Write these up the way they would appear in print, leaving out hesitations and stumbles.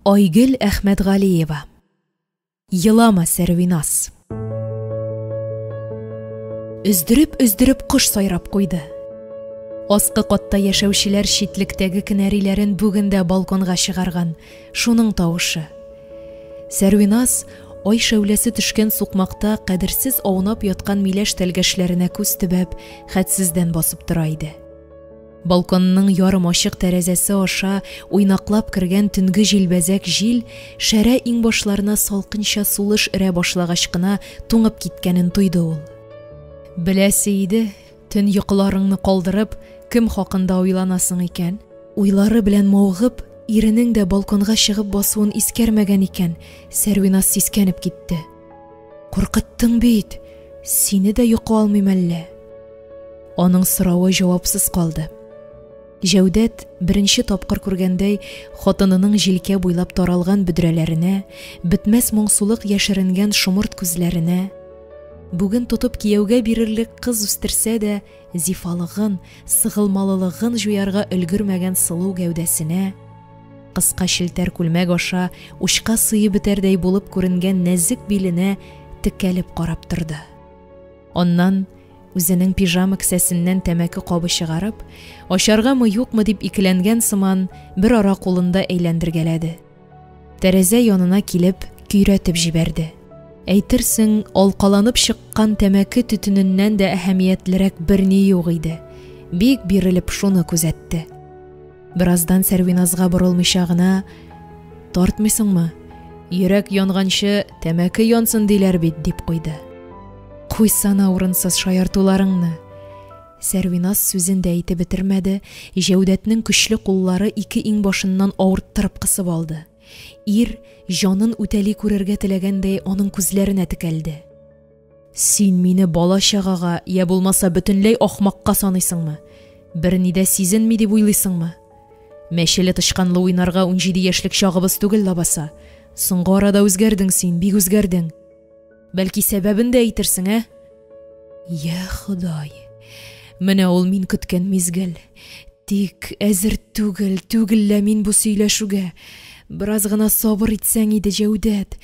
Айгөл Әхмәтғалиева. Йылама Сәрвиназ. Үздіріп құш сайрап қойды. Асқы қатта яшәүчеләр шитлектәге кенәриләрен бүгендә балконга чыгарган, шуның тавышы. Сәрвиназ ай шәүләсе төшкән суқмакта кадерсез аунап яткан миләш тәлгәшләренә күз төбәп, хәтсездән басып тора иде. Балконның ярым ачык тәрәзәсе аша уйнаклап кергән төнге җилбәзәк җил шәрә иңбашларына салкынча сулыш өрә башлагач кына туңып киткәнен тойды ул. Беләсе иде, төн йокларыңны калдырып, кем хакында уйланасың икән? Уйлары белән мавыгып, иренең дә балконга чыгып басуын искәрмәгән икән, Сәрвиназ сискәнеп китте. Куркыттың бит, сине дә йокы алмыйм әллә? Аның соравы җавапсыз калды. Җәүдәт беренче тапкыр күргәндәй хатынының җилкә буйлап таралган бөдрәләренә, бетмәс моңсулык яшеренгән шомырт күзләренә, бүген тотып кияүгә бирерлек кыз үстерсә дә зифалыгын, сыгылмалылыгын җуярга өлгермәгән сылу гәүдәсенә, кыска челтәр күлмәк аша учка сыйып бетәрдәй булып күренгән нәзек биленә текәлеп карап торды. Аннан үзенең пижама кесәсеннән тәмәке кабы чыгарып, ашаргамы юкмы дип икеләнгән сыман бер ара кулында әйләндергәләде. Тәрәзә янына килеп көйрәтеп җибәрде. Әйтерсең, алкаланып чыккан тәмәке төтененнән дә әһәмиятлерәк берни юк иде. Бик бирелеп шуны күзәтте. Бераздан Сәрвиназга борылмыйча гына: "Тартмыйсыңмы? Йөрәк янганчы тәмәке янсын диләр бит", дип куйды. "Куйсана урынсыз шаяртуларыңны." Сәрвиназ сүзен дә әйтеп бетермәде, Җәүдәтнең көчле куллары ике иңбашыннан авырттырып кысып алды. Ир җанын үтәли күрергә теләгәндәй аның күзләренә текәлде. "Син мине бала-чагага, я булмаса бөтенләй ахмакка саныйсыңмы? Берни дә сизенми дип уйлыйсыңмы? Мәчеле тышканлы уйнарга 17 яшьлек чагыбыз түгел лабаса. Соңгы арада үзгәрдең син, бик үзгәрдең. Бәлки сәбәбен дә әйтерсең, ә?" "Я Ходай, менә ул мин көткән мизгел. Тик әзер түгел мин бу сөйләшүгә. Бераз гына сабыр итсәң иде, Җәүдәт.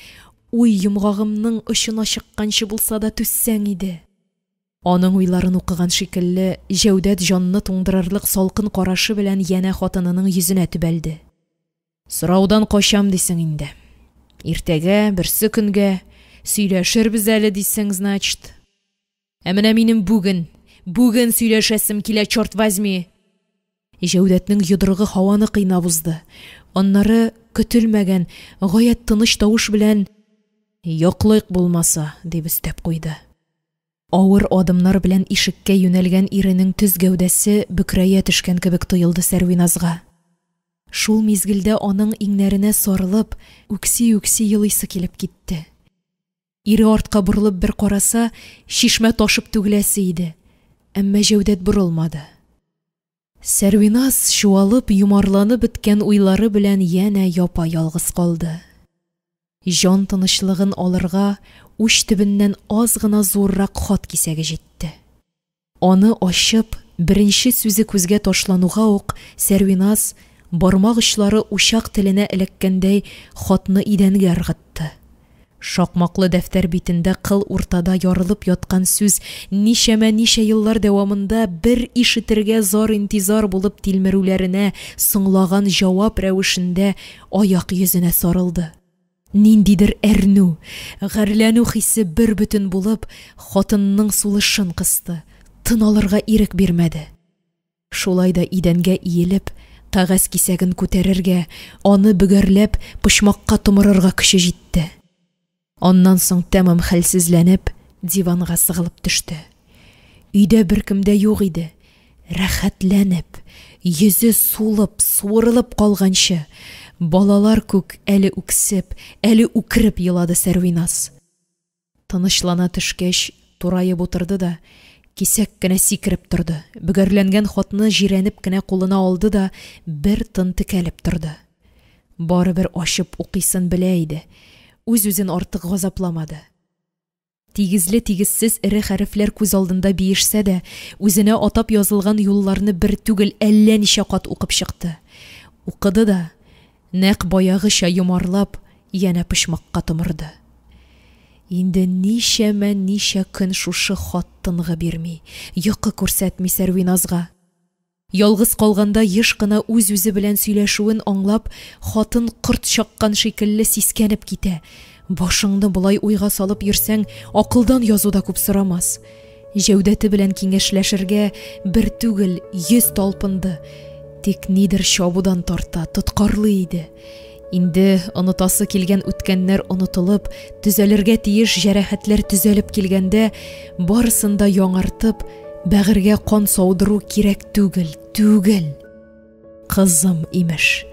Уй йомгагымның очына чыкканчы булса да түссәң иде." Аның уйларын укыган шикелле, Җәүдәт җанны туңдырырлык салкын карашы белән янә хатынының йөзенә төбәлде. "Сораудан качам дисең инде. Иртәгә, берсе көнгә сөйләшербез әле дисең, значит. Ә менә минем бүген сөйләшәсем килә, чорт возьми." Җәүдәтнең йодрыгы һаваны кыйнап узды. Аннары көтелмәгән, гаять тыныч тавыш белән: "Яклыйк булмаса", дип өстәп куйды. Авыр адымнар белән ишеккә юнәлгән иренең төз гәүдәсе бөкрәя төшкән кебек тоелды Сәрвиназга. Шул мизгелдә аның иңнәренә сарылып, үкси-үкси елыйсы килеп китте. Ире артка борылып бер караса, шишмә ташып түгеләсе иде. Әмма Җәүдәт борылмады. Сәрвиназ чуалып, юмарланып беткән уйлары белән янә япа-ялгыз калды. Җан тынычлыгын алырга уч төбеннән аз гына зуррак хат кисәге җитте. Аны ачып, беренче сүзе күзгә ташлануга ук Сәрвиназ бармак очлары учак теленә эләккәндәй хатны идәнгә ыргытты. Шакмаклы дәфтәр битендә кыл уртада ярылып яткан сүз ничә еллар дәвамында бер ишетергә зар-интизар булып тилмерүләренә соңлаган җавап рәвешендә аяк йөзенә сарылды. Ниндидер әрнү, гәрләнү хисе бер бөтен булып, хатынның сулышын кысты, тын алырга ирек бирмәде. Шулай да идәнгә иелеп, кәгазь кисәген күтәрергә, аны бөгәрләп, почмакка томырырга көче җитте. Аннан соң тәмам хәлсезләнеп, диванга сыгылып төште. Өйдә беркем дә юк иде. Рәхәтләнеп, йөзе сулып, суырылып калганчы, балалар күк әле үксеп, әле үкереп елады Сәрвиназ. Тынычлана төшкәч, турайып утырды да, кисәк кенә сикереп торды. Бөгәрләнгән хатны җирәнеп кенә кулына алды да, бер тын текәлеп торды. Барыбер ачып укыйсын белә иде. Үз-үзен артык газапламады. Тигезле-тигезсез эре хәрефләр күз алдында биешсә дә, үзенә атап язылган юлларны бер түгел әллә ничә кат укып чыкты. Укыды да, нәк баягыча йомарлап, яна пышмакка тымырды. Инде ничә көн шушы хат тынғы бирми, йокы күрсәтми Сәрвиназга. Ялгыз калганда еш кына үз-үзе белән сөйләшүен аңлап, хатын корт чаккан шикелле сискәнеп китә. Башыңны булай уйга салып йөрсәң, акылдан язуда күп сорамас. Җәүдәте белән киңәшләшергә бер түгел 100 талпынды. Тик нидер чабудан тарта, тоткарлы иде. Инде онытасы килгән үткәннәр онытылып, төзәлергә тиеш җәрәхәтләр төзәлеп килгәндә, барысын да яңартып, бәгыргә кан саудыру кирәк түгел. Кызым, имеш.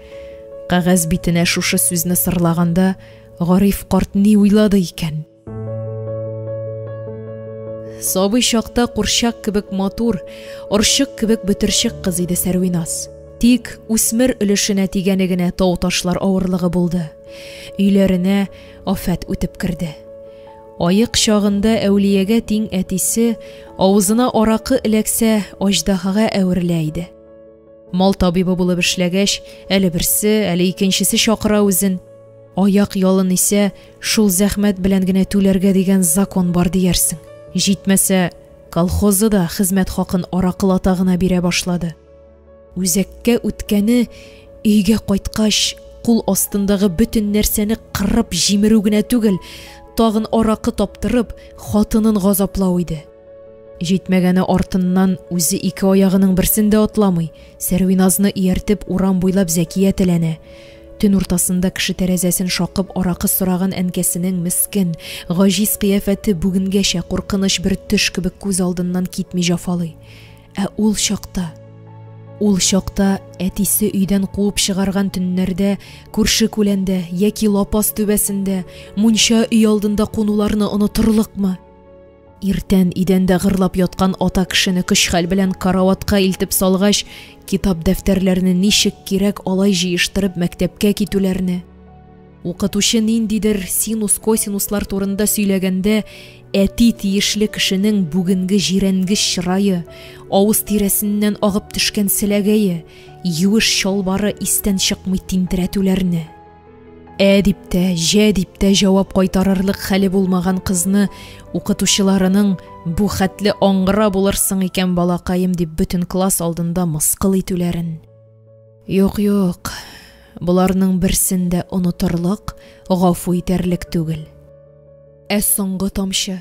Кагаз битенә шушы сүзне сырлаганда, Гариф карт ни уйлады икән? Сабый чакта курчак кебек матур, орчык кебек бөтерчек кыз иде Сәрвиназ. Тик үсмер өлешенә тигәне генә тау ташлар авырлыгы булды. Өйләренә афат үтеп керде. Айык чагында әүлиягә тиң әтисе авызына аракы эләксә аждаһага әверелә иде. Мал табибы булып эшләгәч, әле берсе, әле икенчесе чакыра үзен. Аяк ялын исә шул зәхмәт белән генә түләргә дигән закон бар диярсең. Җитмәсә, колхозы да хезмәт хакын аракылата гына бирә башлады. Үзәккә үткәне өйгә кайткач, кул астындагы бөтен нәрсәне кырып җимерү генә түгел, тагын аракы таптырып, хатынын газаплау иде. Җитмәгәне артыннан үзе ике аягының берсен дә атламый, Сәрвиназны ияртеп урам буйлап Зәкия теләнә. Төн уртасында кеше тәрәзәсен шакып аракы сораган әнкәсенең мескен, гаҗиз кыяфәте бүгенгәчә куркыныч бер төш кебек күз алдыннан китми җафалый. Ә ул чакта әтисе өйдән куып чыгарган төннәрдә, күрше күләндә яки лапас түбәсендә, мунча өй алдында кунуларны онытырлыкмы? Иртән идәндә гырлап яткан ата кешене көч-хәл белән караватка илтеп салгач, китап дәфтәрләрне ничек кирәк алай җыештырып мәктәпкә китүләрне. Укытучы ниндидер синус-косинуслар турында сөйләгәндә, әти тиешле кешенең бүгенге җирәнгеч чырае, авыз тирәсеннән агып төшкән селәгәе, юеш чалбары истән чыкмый тинтерәтүләрне. Әдиптә, җәдиптә җавап кайтарырлык хәле булмаган кызны укытучыларының бу хәтле аңгыра булырсың икән балакаем дип бөтен класс алдында мыскыл итүләрен. Юк, буларның берсен дә онытырлык, гафу итәрлек түгел. Ә соңгы тамчы,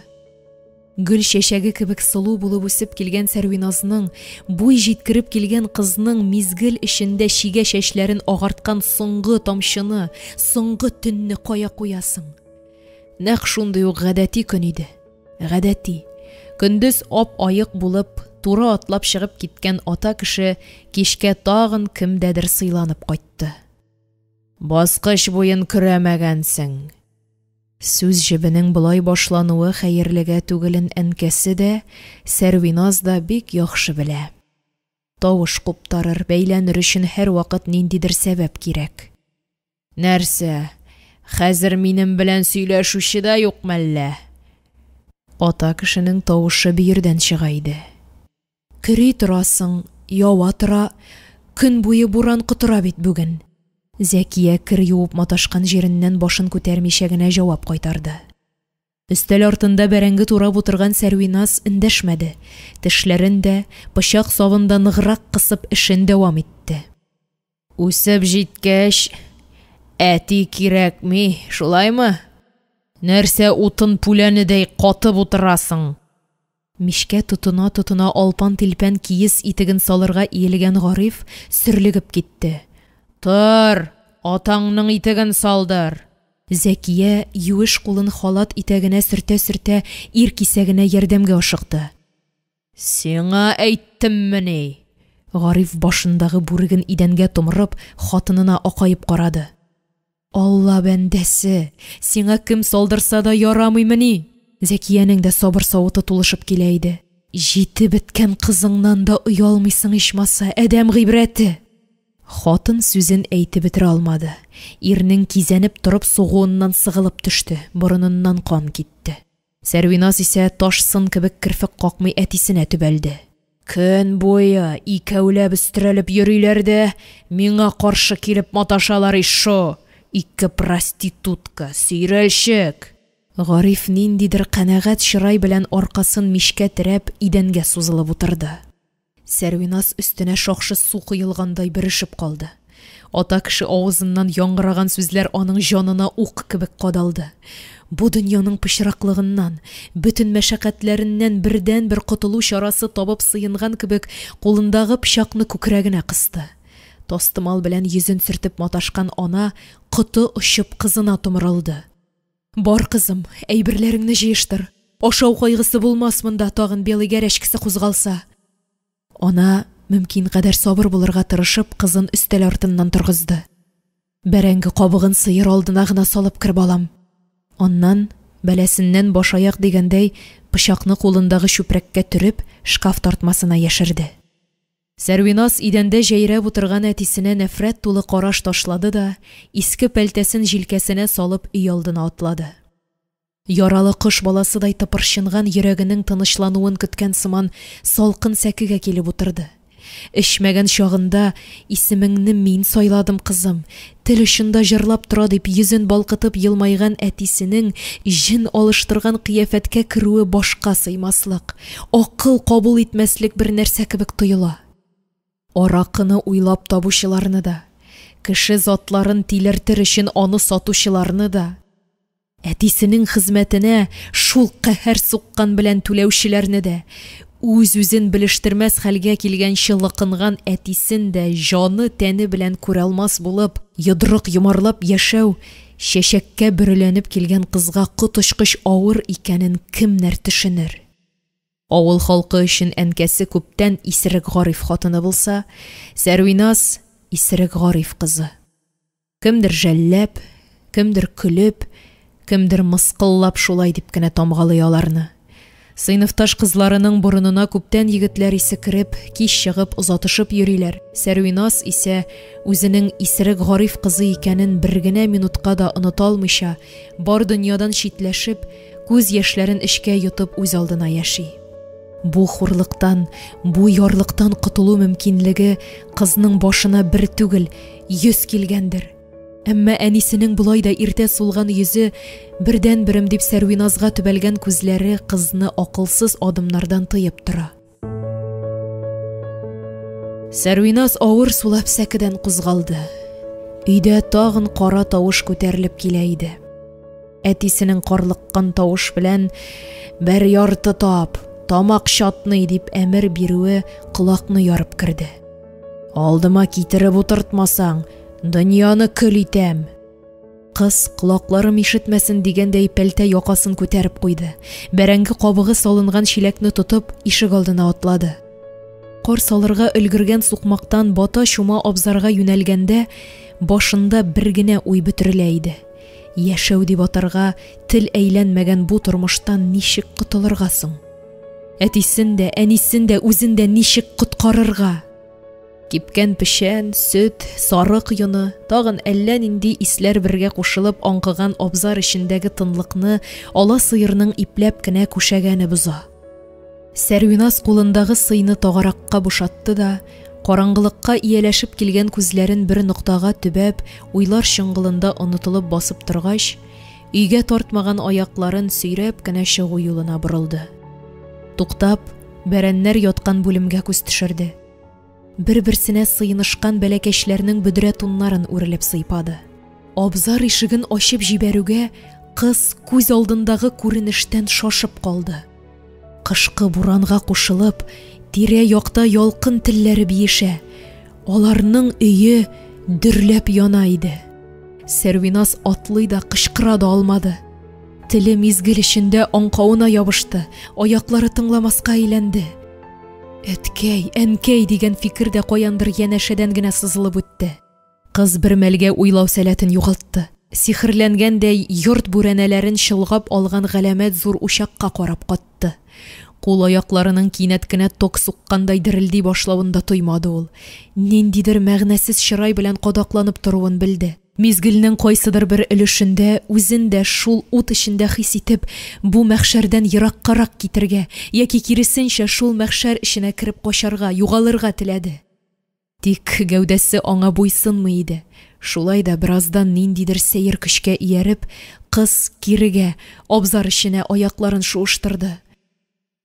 гөл чәчәге кебек сылу булып үсеп килгән Сәрвиназның, буй җиткереп килгән кызның мизгел эчендә чигә чәчләрен агарткан соңгы тамчыны, соңгы төнне кая куясың? Нәкъ шундый ук гадәти көн иде. Гадәти. Көндез ап-аек булып, туры атлап чыгып киткән ата кеше кичкә тагын кемдәдер сыйланып кайтты. Баскыч буен күрәмәгәнсең. Сүз җебенең булай башлануы хәерлегә түгелен әнкәсе дә, Сәрвиназ да бик яхшы белә. Тавыш куптарыр, бәйләнер өчен һәр вакыт ниндидер сәбәп кирәк. Нәрсә? Хәзер минем белән сөйләшүче дә юкмы әллә? Ата кешенең тавышы биердән чыга иде. Кири торасың, ява тора, көн буе буран котыра бит бүген. Зәкия кир юып маташкан җиреннән башын күтәрмичә генә җавап кайтарды. Өстәл артында бәрәңге турап утырган Сәрвиназ эндәшмәде. Тешләрен дә, пычак савында ныграк кысып эшен дәвам итте. Үсеп җиткәч, әти кирәкми, шулаймы? Нәрсә утын пүләнедәй катып утырасың? Мишкә тотына алпан-тилпән киез итеген салырга иелгән Гариф сөрлегеп китте. Тор, атаңның итеген салдыр. Зәкия юеш кулын халат итәгенә сөртә-сөртә ир кисәгенә ярдәмгә ашыкты. Сиңа әйттемме ни? Гариф башындагы бүреген идәнгә томырып, хатынына акаеп карады. Алла бәндәсе, сиңа кем салдырса да ярамыймы ни? Зәкиянең дә сабыр савыты тулышып килә иде. Җитеп беткән кызыңнан да уялмыйсың ичмаса, әдәм гыйбрәте. Хатын сүзен әйтеп бетерә алмады. Ирнең кизәнеп торып сугуыннан сыгылып төште, борыныннан кан китте. Сәрвиназ исә ташсын кебек кирфек какмый әтисенә төбәлде. Көн буе икәүләп өстерәлеп йөриләр дә, миңа каршы килеп маташалар ишо. Ике проститутка, сөйрәлчек. Гариф ниндидер канәгать чырай белән аркасын мишкә терәп идәнгә сузылып утырды. Сәрвиназ өстенә шакшы су куелгандай бөрешеп калды. Ата кеше авызыннан яңгыраган сүзләр аның җанына ук кебек кадалды. Бу дөньяның пычраклыгыннан, бөтен мәшәкатьләреннән бердән-бер котылу чарасы табып сыенган кебек, кулындагы пычакны күкрәгенә кысты. Тастымал белән йөзен сөртеп маташкан ана коты очып кызына томырылды. Бар кызым, әйберләреңне җыештыр. Ашау кайгысы булмас монда тагын белыгә рәшкесе кузгалса. Ана мөмкин кадәр сабыр булырга тырышып кызын өстәл артыннан торгызды. Бәрәңге кабыгын сыер алдына гына салып кер балам. Аннан бәләсеннән баш аяк дигәндәй пычакны кулындагы чүпрәккә төреп шкаф тартмасына яшерде. Сәрвиназ идәндә җәйрәп утырган әтисенә нәфрәт тулы караш ташлады да, иске пәлтәсен җилкәсенә салып өй алдына атлады. Яралы кош баласыдай тыпырчынган йөрәгенең тынычлануын көткән сыман салкын сәкегә килеп утырды. Эчмәгән чагында исемеңне мин сайладым кызым, тел очында җырлап тора дип йөзен балкытып елмайган әтисенең җен алыштырган кыяфәткә керүе башка сыймаслык, акыл кабул итмәслек бер нәрсә кебек тоела. Аракыны уйлап табучыларны да, кеше затларын тилертер өчен аны сатучыларны да, әтисенең хезмәтенә шул каһәр суккан белән түләүчеләрне дә, үз-үзен белештермәс хәлгә килгән чылыкынган әтисен дә җаны тәне белән күрә алмас булып, йодрык йомарлап яшәү, чәчәккә бөреләнеп килгән кызга коточкыч авыр икәнен кемнәр төшенер? Авыл халкы өчен әнкәсе күптән Исерек Гариф хатыны булса, Сәрвиназ Исерек Гариф кызы. Кемдер жәлләп, кемдер көлеп, кемдер мыскыллап шулай дип кенә тамгалый аларны. Сыйныфташ кызларының борынына күптән егетләр исе кереп, кич чыгып озатышып йөриләр. Сәрвиназ исә үзенең Исерек Гариф кызы икәнен бер генә минутка да оныта алмыйча, бар дөньядан читләшеп, күз яшьләрен эчкә йотып үз алдына яши. Бу хурлыктан, бу ярлыктан котылу мөмкинлеге кызның башына бер түгел, 100 килгәндер. Әмма әнисенең булай да иртә сулган йөзе, бердән берем дип Сәрвиназга төбәлгән күзләре кызны акылсыз адымнардан тыеп тора. Сәрвиназ авыр сулап сәкедән кузгалды. Өйдә тагын кара тавыш күтәрелеп килә иде. Әтисенең карлыккан тавыш белән бер ярты тап, тамак чатный дип әмер бирүе колакны ярып керде. Алдыма китереп утыртмасаң, дөньяны көл итәм. Кыз колакларым ишетмәсен дигәндәй пәлтә якасын күтәреп куйды. Бәрәңге кабыгы салынган чиләкне тотып ишек алдына атлады. Кар салырга өлгергән сукмактан бата шума абзарга юнәлгәндә, башында бер генә уй бөтерелә иде. Яшәү дип атарга тел әйләнмәгән бу тормыштан ничек котылырга соң? Әтисен дә, әнисен дә, үзен дә ничек коткарырга? Кипкән пешән, сөт, сарык йоны, тагын әллә нинди исләр бергә кушылып аңкыган абзар эчендәге тынлыкны ала сыерның ипләп кенә күшәгәне боза. Сәрвиназ кулындагы сыйны тагаракка бушатты да, караңгылыкка ияләшеп килгән күзләрен бер ноктага төбәп, уйлар чыңгылында онытылып басып торгач, өйгә тартмаган аякларын сөйрәп кенә чыгу юлына борылды. Туктап, бәрәннәр яткан бүлемгә күз төшерде. Бер-берсенә сыйнышкан бәләкәчләрнең бөдрә туннарын үрелеп сыйпады. Абзар ишеген ачып җибәрүгә кыз күз алдындагы күренештән шашып калды. Кышкы буранга кушылып, тирә якта ялкын телләре биешә. Аларның өе дөрләп яна иде. Сәрвиназ атлый да кычкыра да алмады. Теле мизгел эчендә аңкавына ябышты, аяклары тыңламаска әйләнде. Әткәй, әнкәй дигән фикер дә каяндыр янәшәдән генә сызылып үтте. Кыз бер мәлгә уйлау сәләтен югалтты. Сихерләнгәндәй йорт бүрәнәләрен чылгап алган галәмәт зур учакка карап катты. Кул аякларының кинәт кенә ток суккандай дерелди башлавында тоймады ул. Ниндидер мәгънәсез чырай белән кадакланып торуын белде. Мизгелнең кайсыдыр бер өлешендә үзен дә шул ут эчендә хис итеп, бу мәхшәрдән ераккарак китергә, яки киресенчә шул мәхшәр эченә кереп качарга, югалырга теләде. Тик гәүдәсе аңа буйсынмый иде. Шулай да бераздан ниндидер сәер көчкә ияреп, кыз кирегә, абзар эченә аякларын шуыштырды.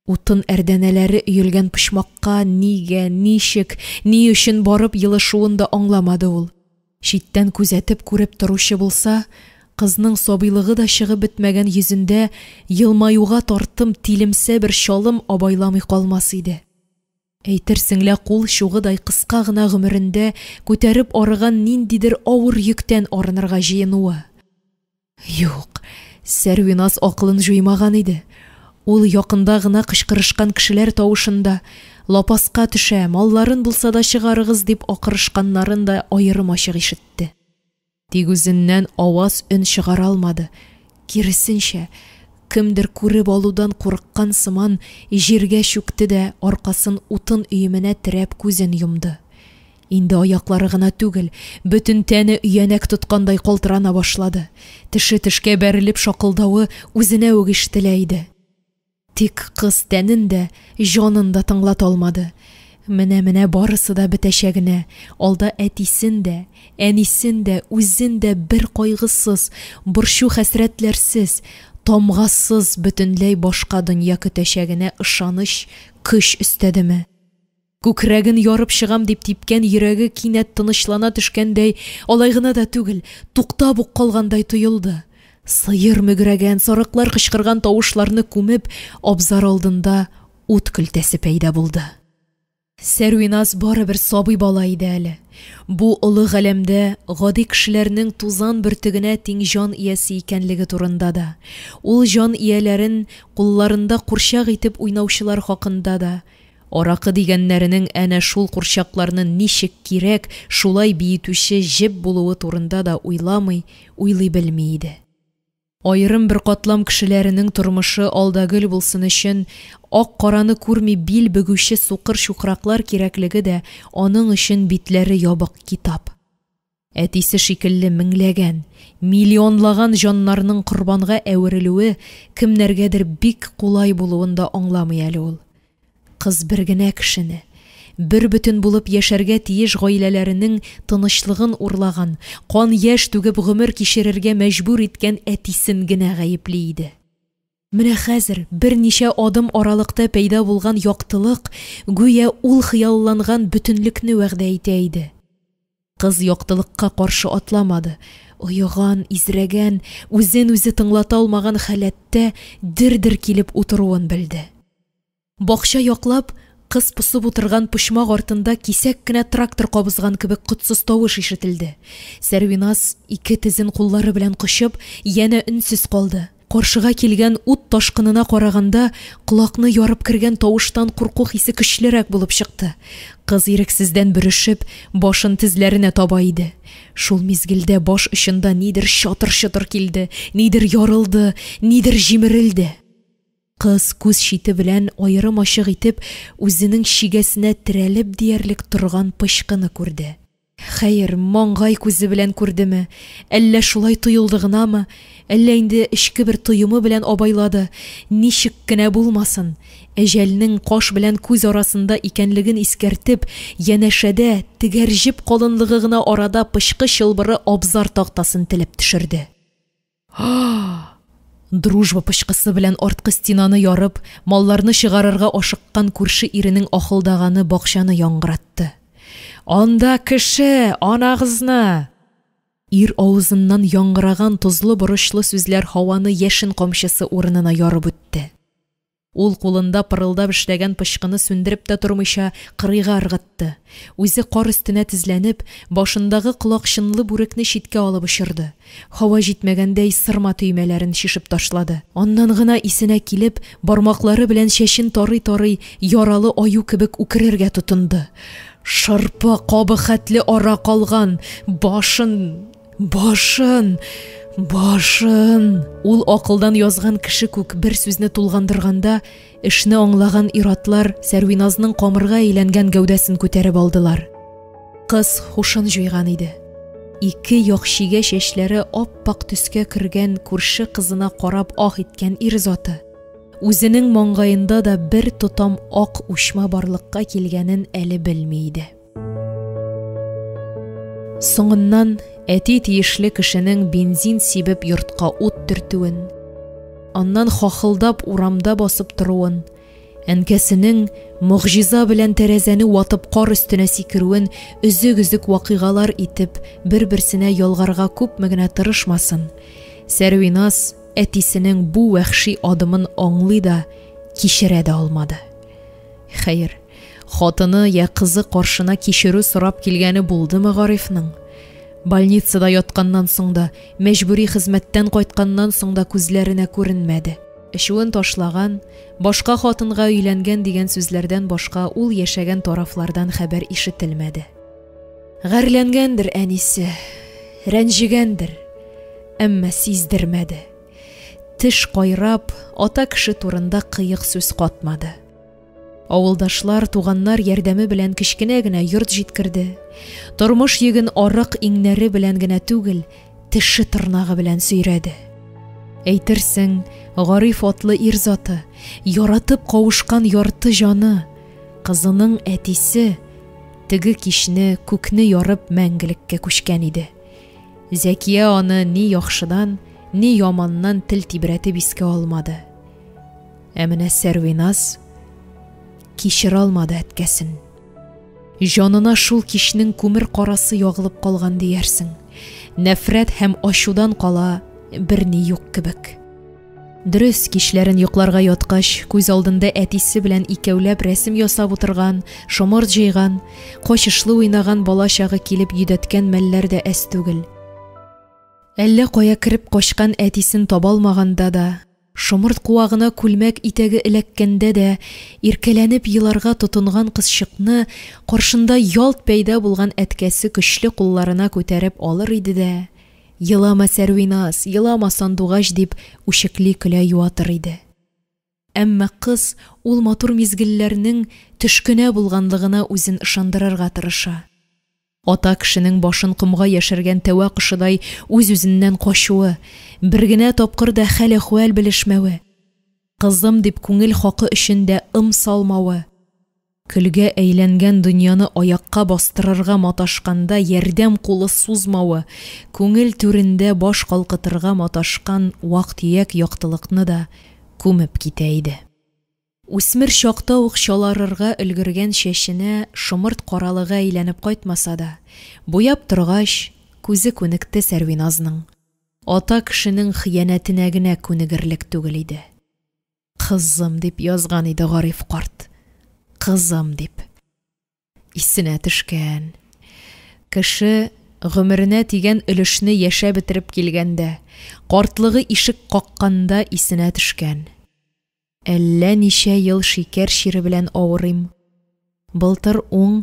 Утын әрдәнәләре өелгән почмакка нигә, ничек, ни өчен барып йылышуын да аңламады ул. Читтән күзәтеп күреп торучы булса, кызның сабыйлыгы да чыгып бетмәгән йөзендә елмаюга тартым тилемсә бер чалым абайламый калмас иде. Әйтерсең лә кул чугыдай кыска гына гомерендә күтәреп арыган ниндидер авыр йөктән арынырга җыенуы. Юк, Сәрвиназ акылын җуймаган иде. Ул якында гына кычкырышкан кешеләр тавышында лапаска төшә, малларын булса да чыгарыгыз дип акырышканнарын да аерым ачык ишетте. Тик үзеннән аваз өн чыгара алмады. Киресенчә, кемдер күреп алудан курыккан сыман җиргә чүкте дә аркасын утын өеменә терәп күзен йомды. Инде аяклары гына түгел, бөтен тәне өянәк тоткандай калтырана башлады. Теше тешкә бәрелеп шакылдавы үзенә үк ишетелә иде. Тик кыз тәнен дә, җанын да тыңлата алмады. Менә барысы да бетәчәгенә, алда әтисен дә, әнисен дә, үзен дә бер кайгысыз, борчу хәсрәтләрсез, тамгасыз бөтенләй башка дөнья көтәчәгенә ышаныч, көч өстәдеме? Күкрәген ярып чыгам дип типкән йөрәге кинәт тынычлана төшкәндәй, алай гына да түгел, туктап ук калгандай тоелды. Сыер мөгрәгән, сарыклар кычкырган тавышларны күмеп, абзар алдында ут көлтәсе пәйда булды. Сәрвиназ барыбер сабый бала иде әле. Бу олы галәмдә гади кешеләрнең тузан бөртегенә тиң җан иясе икәнлеге турында да, ул җан ияләрен кулларында курчак итеп уйнаучылар хакында да, аракы дигәннәренең әнә шул курчакларны ничек кирәк, шулай биетүче җеп булуы турында да уйламый, уйлый белми иде. Айрым бер катлам кешеләренең тормышы алдагөл булсын өчен ак-караны күрми бил бөгүче сукыр-чукраклар кирәклеге дә аның өчен битләре ябык китап. Әтисе шикелле меңләгән, миллионлаган җаннарның корбанга әверелүе кемнәргәдер бик кулай булуын да аңламый әле ул. Кыз бер генә кешене, бер бөтен булып яшәргә тиеш гаиләләренең тынычлыгын урлаган, кан яшь түгеп гомер кичерергә мәҗбүр иткән әтисен генә гаепли иде. Менә хәзер берничә адым аралыкта пәйда булган яктылык гүя ул хыялланган бөтенлекне вәгъдә итә иде. Кыз яктылыкка каршы атламады. Уйган, изрәгән, үзен үзе тыңлата алмаган халәттә дер-дер килеп утыруын белде. Бакча яклап кыз пысып утырган почмак артында кисәк кенә трактор кабызган кебек котсыз тавыш ишетелде. Сәрвиназ ике тезен куллары белән кочып, янә өнсез калды. Каршыга килгән ут ташкынына караганда, колакны ярып кергән тавыштан курку хисе көчлерәк булып чыкты. Кыз ирексездән бөрешеп, башын тезләренә таба иде. Шул мизгелдә баш очында нидер чатыр-чатыр килде, нидер ярылды, нидер җимерелде. Кыз күз чите белән аерым ачык итеп үзенең чигәсенә терәлеп диярлек торган пычкыны күрде. Хәер, маңгай күзе белән күрдеме? Әллә шулай тоелды гынамы? Әллә инде эчке бер тоемы белән абайлады? Ничек кенә булмасын, әҗәлнең каш белән күз арасында икәнлеген искәртеп, янәшәдә тегәрҗеп калынлыгы гына арада пычкы чылбыры абзар тактасын телеп төшерде. Дружба пычкысы белән арткы стенаны ярып, малларны чыгарырга ашыккан күрше иренең ахылдаганы бакчаны яңгыратты. Анда кеше, анагызны! Ир авызыннан яңгыраган тозлы борычлы сүзләр һаваны яшен камчысы урынына ярып үтте. Ул кулында пырылдап эшләгән пычкыны сүндереп тә тормыйча кырыйга ыргытты. Үзе кар өстенә тезләнеп, башындагы колакчынлы бүрекне читкә алып очырды. Һава җитмәгәндәй сырма төймәләрен шишеп ташлады. Аннан гына исенә килеп, бармаклары белән чәчен тарый-тарый, яралы аю кебек үкерергә тотынды. Шырпы кабы хәтле ара калган, башын... Ул акылдан язган кеше күк бер сүзне тулгандырганда, эшне аңлаган иратлар Сәрвиназның камырга әйләнгән гәүдәсен күтәреп алдылар. Кыз хушын җуйган иде. Ике яхшигә чәчләре аппак төскә кергән күрше кызына карап ах иткән ир заты үзенең маңгаенда да бер тотам ак учма барлыкка килгәнен әле белми иде. Соңыннан әти тиешле кешенең бензин сибеп йортка ут төртүен, аннан хахылдап урамда басып торуын, әнкәсенең мөгъҗиза белән тәрәзәне ватып кар өстенә сикерүен өзек-өзек вакыйгалар итеп бер-берсенә ялгарга күпме генә тырышмасын, Сәрвиназ әтисенең бу вәхши адымын аңлый да, кичерә дә алмады. Хәер, хатыны я кызы каршына кичерү сорап килгәне булдымы Гарифның? Больницада ятканнан соң да, мәҗбүри хезмәттән кайтканнан соң да күзләренә күренмәде. Эшүен ташлаган, башка хатынга өйләнгән дигән сүзләрдән башка ул яшәгән тарафлардан хәбәр ишетелмәде. Гәрләнгәндер әнисе, рәнҗегәндер, әмма сиздермәде. Теш кайрап, ата кеше турында кыек сүз катмады. Авылдашлар, туганнар ярдәме белән кичкенә генә йорт җиткерде. Тормыш йөген арык иңнәре белән генә түгел, теше тырнагы белән сөйрәде. Әйтерсең, Гариф атлы ир заты, яратып кавышкан ярты жаны, кызының әтисе теге кичне күкне ярып мәңгелеккә күчкән иде. Зәкия аны ни яхшыдан, ни яманнан тел тибрәтеп искә алмады. Ә менә Сәрвиназ кичерә алмады әткәсен. Җанына шул кичнең күмер карасы ягылып калган диярсең. Нәфрәт һәм ачудан кала берни юк кебек. Дөрес, кичләрен йокларга яткач, күз алдында әтисе белән икәүләп рәсем ясап утырган, шомырт җыйган, качышлы уйнаган бала чагы килеп йөдәткән мәлләр дә әс түгел. Әллә кая кереп качкан әтисен таба алмаганда да, шомырт куагына күлмәк итәге эләккәндә дә, иркәләнеп еларга тотынган кызчыкны каршында ялт пәйда булган әткәсе көчле кулларына күтәреп алыр иде дә, «Елама, Сәрвиназ, елама, сандугач» дип үчекли көлә юатыр иде. Әмма кыз ул матур мизгелләрнең төшкенә булганлыгына үзен ышандырырга тырыша. Ата кешенең башын кымга яшергән тәвә кышыдай үз-үзеннән качуы, бер генә тапкыр да хәл-әхвәл белешмәве, кызым дип күңел хакы өчен дә салмавы, көлгә әйләнгән дөньяны аякка бастырырга маташканда ярдәм кулы сузмавы, күңел түрендә баш калкытырга маташкан вак-төяк яктылыкны да күмеп китә иде. Үсмер чакта ук чаларырга өлгергән чәченә шомырт каралыгы әйләнеп кайтмаса да, буяп торгач, күзе күнекте Сәрвиназның. Ата кешенең хыянәтенә генә күнегерлек түгел иде. Кызым дип язган иде Гариф карт. Кызым дип. Исенә төшкән. Кеше гомеренә тигән өлешне яшәп бетереп килгәндә, картлыгы ишек какканда исенә төшкән. Әллә ничә ел шикәр шире белән авырыйм. Былтыр уң,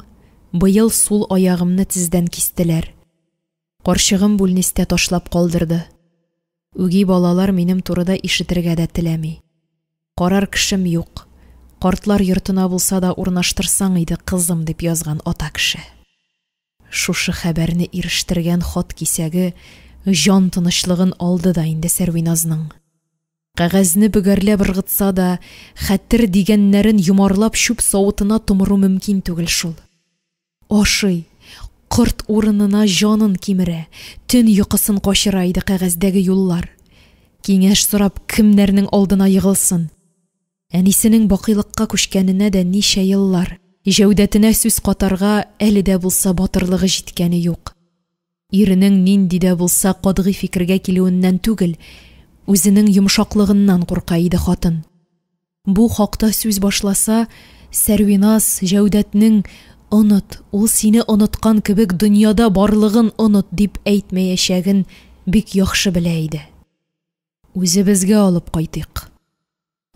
быел сул аягымны тиздән кистеләр. Карчыгым бүлнистә ташлап калдырды. Үги балалар минем турыда ишетергә дә теләми. Карар кешем юк. Картлар йортына булса да урнаштырсаң иде кызым дип язган ата кеше. Шушы хәбәрне ирештергән хат кисәге җан тынычлыгын алды да инде Сәрвиназның. Кәгазьне бөгәрләп ыргытса да, хәтер дигәннәрен юмарлап чүп савытына томыру мөмкин түгел шул. Ашый, корт урынына җанын кимерә, төн йокысын качыра иде кәгазьдәге юллар. Киңәш сорап кемнәрнең алдына йыгылсын. Әнисенең бакыйлыкка күчкәненә дә ничә еллар, җәүдәтенә сүз катарга әле дә булса батырлыгы җиткәне юк. Иренең нинди дә булса катгый фикергә килүеннән түгел, үзенең йомшаклыгыннан курка иде хатын. Бу хакта сүз башласа, Сәрвиназ җәүдәтнең «Онот, ул сине оныткан кебек дөньяда барлыгын онот» дип әйтмәячәген бик яхшы белә иде. Үзебезгә алып кайтыйк.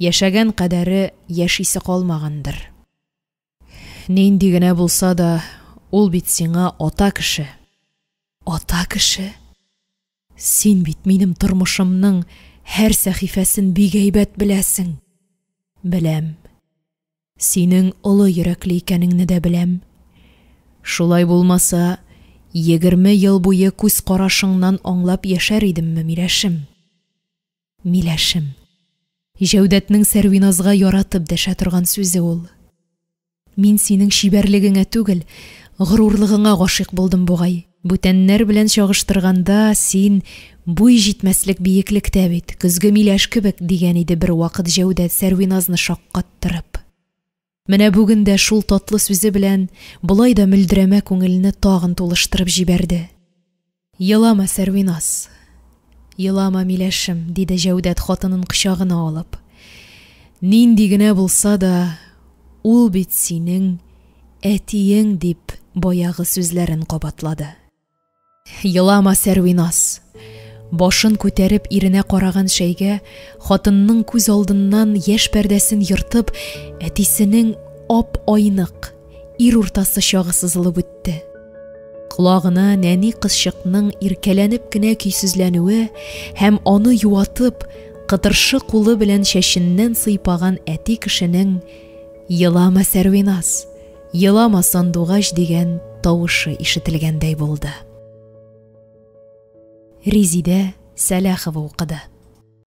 Яшәгән кадәре яшисе калмагандыр. Нинди генә булса да, ул бит сиңа ата кеше. Ата кеше? Син бит минем тормышымның һәр сәхифәсен бик әйбәт беләсең. Беләм. Синең олы йөрәкле икәнеңне дә беләм. Шулай булмаса, 20 ел буе күз карашыңнан аңлап яшәр идемме, Миләшем? Миләшем. Җәүдәтнең Сәрвиназга яратып дәшә торган сүзе ул. Мин синең чибәрлегеңә түгел, горурлыгыңа гашыйк булдым бугай. Бүтәннәр белән чагыштырганда син буй җитмәслек биеклектә бит, көзге Миләш кебек, дигән иде бер вакыт Җәүдәт Сәрвиназны шаккаттырып. Менә бүген дә шул татлы сүзе белән болай да мөлдерәмә күңелне тагын тулыштырып җибәрде. Елама, Сәрвиназ. Елама, Миләшем, диде Җәүдәт хатынын кочагына алып. Нинди генә булса да, ул бит синең әтиең, дип баягы сүзләрен кабатлады. Елама, Сәрвиназ. Башын күтәреп иренә караган шәйгә хатынның күз алдыннан яшь пәрдәсен йыртып, әтисенең ап-айнык ир уртасы чагы сызылып үтте. Колагына нәни кызчыкның иркәләнеп кенә көйсезләнүе һәм аны юатып, кытыршы кулы белән чәченнән сыйпаган әти кешенең «Елама, Сәрвиназ, елама, Сандугач» дигән тавышы ишетелгәндәй булды. Резидә Сәләхова укыды.